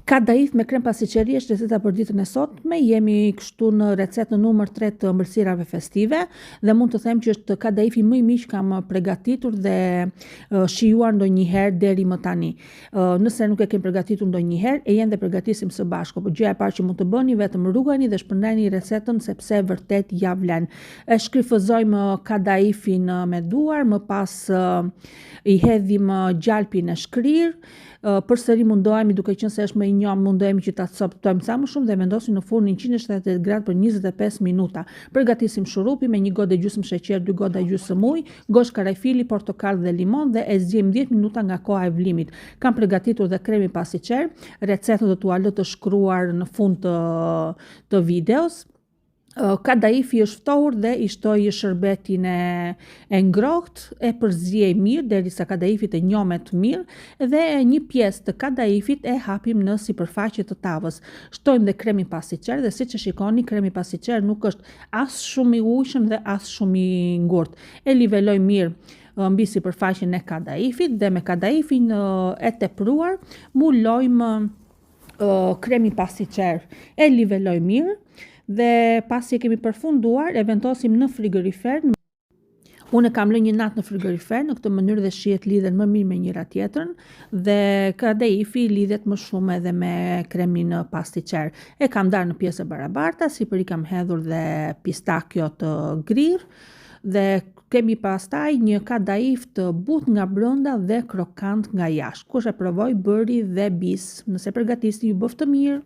Kadayif me krem pastiqeri është receta për ditën e sotme. Jemi kështu në recetën numër 3 të ëmbëlsirave festive dhe mund të them që është kadaifi më i mirë që kam përgatitur dhe shijuar ndonjëherë deri më tani. Nëse nuk e kemi përgatitur ndonjëherë, e jeni dhe përgatisim së bashku. Por gjëja e parë që mund të bëni vetëm ruajini dhe shpërndani recetën sepse vërtet ja vlen. E shkrifëzojmë kadaifin me duar, më pas i hedhim gjalpin e shkrir. Përsëri mundohemi, duke qenë se është më i njomë, mundohemi që ta coptojmë sa më shumë dhe vendosim në furnin 170 gradë për 25 minuta. Përgatisim shurupi me 1 gotë e gjysmë sheqer, 2 gotë e gjysmë ujë, goshë karajfili, portokall dhe limon dhe e zgjejmë 10 minuta nga koha e vlimit. Kam përgatitur dhe kremi pastiqer, recetën do t'ua lë të shkruar në fund të videos. Kadaifi është ftohur dhe i shtoj shërbetin e ngrohtë, e përziej mirë derisa kadaifi të njomet mirë dhe një pjesë të kadaifit e hapim në sipërfaqe të tavës. Shtojmë dhe kremin pastiqer dhe siç e shikoni, kremi pastiqer nuk është as shumë i ujshëm dhe as shumë i ngurtë. E niveloj mirë mbi sipërfaqen e kadaifit dhe me kadaifin e tepruar mbulojmë kremin pastiqer. E niveloj mirë dhe pasi e kemi përfunduar, e vendosim në frigorifer. Unë kam lënë një natë në frigorifer, në këtë mënyrë dhe shihet lidhen më mirë me njëra tjetrën dhe kadaifi lidhet më shumë edhe me kremin pastiqer. E kam darë në pjesë barabarta, sipër i kam hedhur dhe pistakjo të grirë dhe kemi pastaj një kadaif të butë nga brenda dhe krokant nga jashtë. Kush e provoi bëri dhe bis. Nëse përgatisni, ju bëf të mirë.